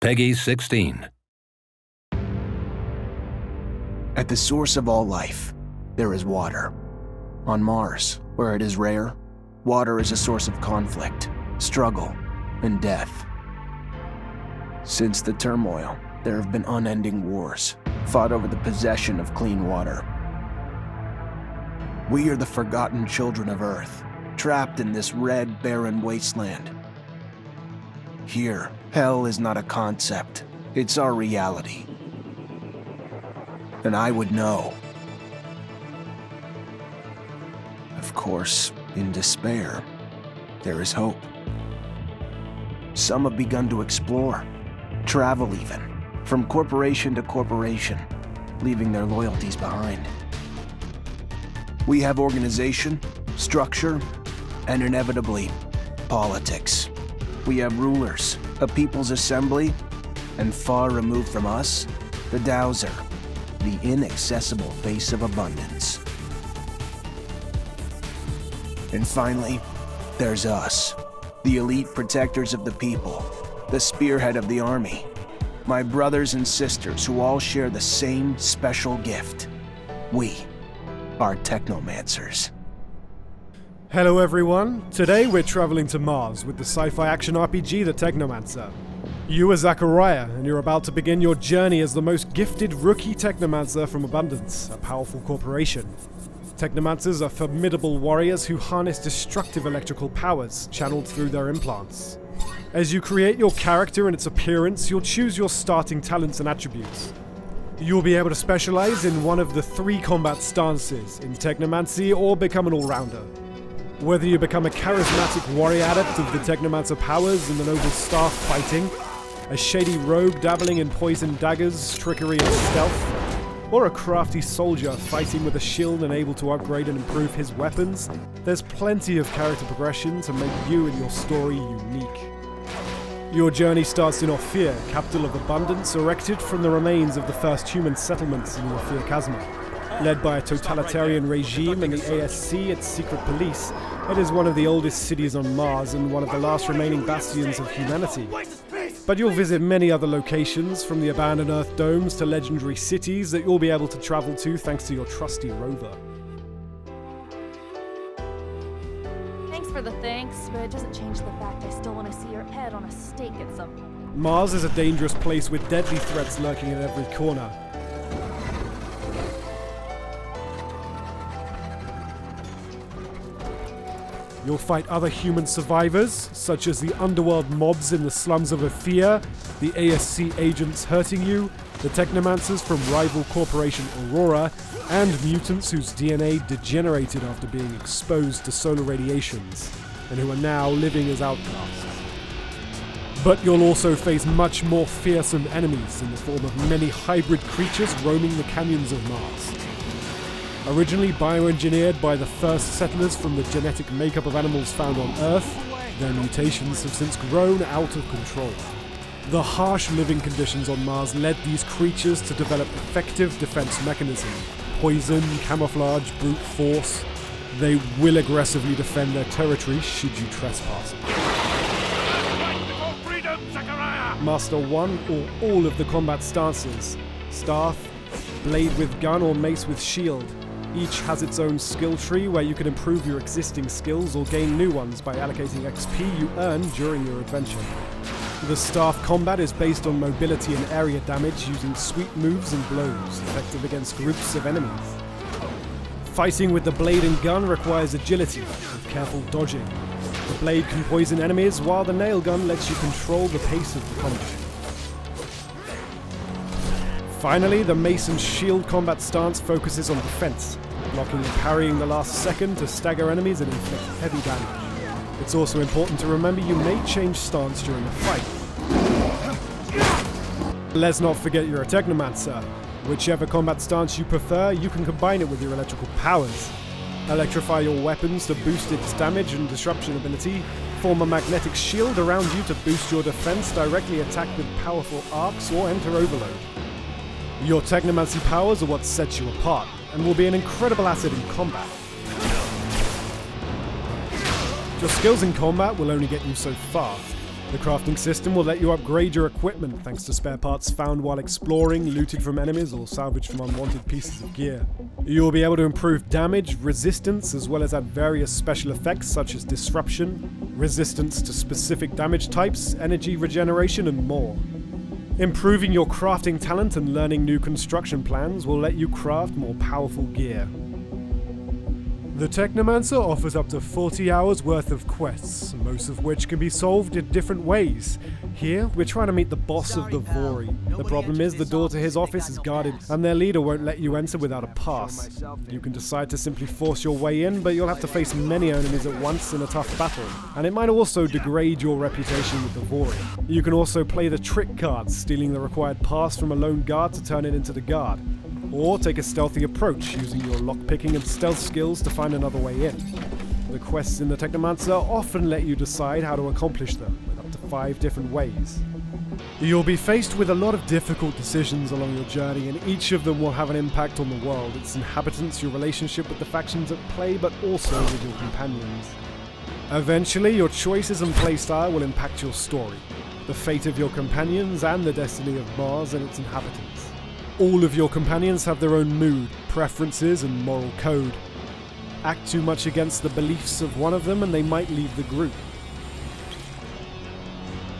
Peggy 16. At the source of all life, there is water. On Mars, where it is rare, water is a source of conflict, struggle, and death. Since the turmoil, there have been unending wars, fought over the possession of clean water. We are the forgotten children of Earth, trapped in this red, barren wasteland. Here, hell is not a concept, it's our reality. And I would know. Of course, in despair, there is hope. Some have begun to explore, travel even, from corporation to corporation, leaving their loyalties behind. We have organization, structure, and inevitably, politics. We have rulers, a people's assembly, and far removed from us, the Dowser, the inaccessible face of abundance. And finally, there's us, the elite protectors of the people, the spearhead of the army, my brothers and sisters who all share the same special gift. We are Technomancers. Hello everyone, today we're traveling to Mars with the sci-fi action RPG The Technomancer. You are Zachariah, and you're about to begin your journey as the most gifted rookie Technomancer from Abundance, a powerful corporation. Technomancers are formidable warriors who harness destructive electrical powers, channeled through their implants. As you create your character and its appearance, you'll choose your starting talents and attributes. You'll be able to specialize in one of the 3 combat stances, in Technomancy or become an all-rounder. Whether you become a charismatic warrior adept of the Technomancer powers in the noble staff fighting, a shady rogue dabbling in poison daggers, trickery and stealth, or a crafty soldier fighting with a shield and able to upgrade and improve his weapons, there's plenty of character progression to make you and your story unique. Your journey starts in Ophir, capital of Abundance, erected from the remains of the first human settlements in the Ophir Chasma. Led by a totalitarian regime and the ASC, its secret police, it is one of the oldest cities on Mars and one of the last remaining bastions of humanity. But you'll visit many other locations, from the abandoned Earth domes to legendary cities that you'll be able to travel to thanks to your trusty rover. Thanks for the thanks, but it doesn't change the fact I still want to see your head on a stake at some point. Mars is a dangerous place with deadly threats lurking at every corner. You'll fight other human survivors, such as the underworld mobs in the slums of Ophir, the ASC agents hurting you, the Technomancers from rival corporation Aurora, and mutants whose DNA degenerated after being exposed to solar radiations, and who are now living as outcasts. But you'll also face much more fearsome enemies in the form of many hybrid creatures roaming the canyons of Mars. Originally bioengineered by the first settlers from the genetic makeup of animals found on Earth, their mutations have since grown out of control. The harsh living conditions on Mars led these creatures to develop effective defense mechanisms: poison, camouflage, brute force. They will aggressively defend their territory should you trespass. Master one or all of the combat stances: staff, blade with gun, or mace with shield. Each has its own skill tree where you can improve your existing skills or gain new ones by allocating XP you earn during your adventure. The staff combat is based on mobility and area damage using sweep moves and blows, effective against groups of enemies. Fighting with the blade and gun requires agility, with careful dodging. The blade can poison enemies, while the nail gun lets you control the pace of the combat. Finally, the mace and shield combat stance focuses on defense, blocking and parrying the last second to stagger enemies and inflict heavy damage. It's also important to remember you may change stance during a fight. Let's not forget you're a Technomancer. Whichever combat stance you prefer, you can combine it with your electrical powers. Electrify your weapons to boost its damage and disruption ability, form a magnetic shield around you to boost your defense, directly attack with powerful arcs, or enter overload. Your Technomancy powers are what sets you apart, and will be an incredible asset in combat. Your skills in combat will only get you so far. The crafting system will let you upgrade your equipment thanks to spare parts found while exploring, looted from enemies, or salvaged from unwanted pieces of gear. You'll be able to improve damage, resistance, as well as add various special effects such as disruption, resistance to specific damage types, energy regeneration, and more. Improving your crafting talent and learning new construction plans will let you craft more powerful gear. The Technomancer offers up to 40 hours worth of quests, most of which can be solved in different ways. Here, we're trying to meet the boss of the Vori. The problem is the door to his office is guarded, and their leader won't let you enter without a pass. You can decide to simply force your way in, but you'll have to face many enemies at once in a tough battle, and it might also degrade your reputation with the Vori. You can also play the trick card, stealing the required pass from a lone guard to turn it into the guard. Or take a stealthy approach, using your lockpicking and stealth skills to find another way in. The quests in the Technomancer often let you decide how to accomplish them, with up to 5 different ways. You'll be faced with a lot of difficult decisions along your journey, and each of them will have an impact on the world, its inhabitants, your relationship with the factions at play, but also with your companions. Eventually, your choices and playstyle will impact your story, the fate of your companions, and the destiny of Mars and its inhabitants. All of your companions have their own mood, preferences, and moral code. Act too much against the beliefs of one of them and they might leave the group.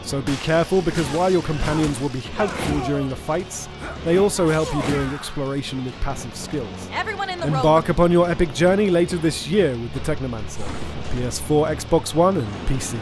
So be careful, because while your companions will be helpful during the fights, they also help you during exploration with passive skills. Everyone in the Embark upon your epic journey later this year with the Technomancer for PS4, Xbox One, and PC.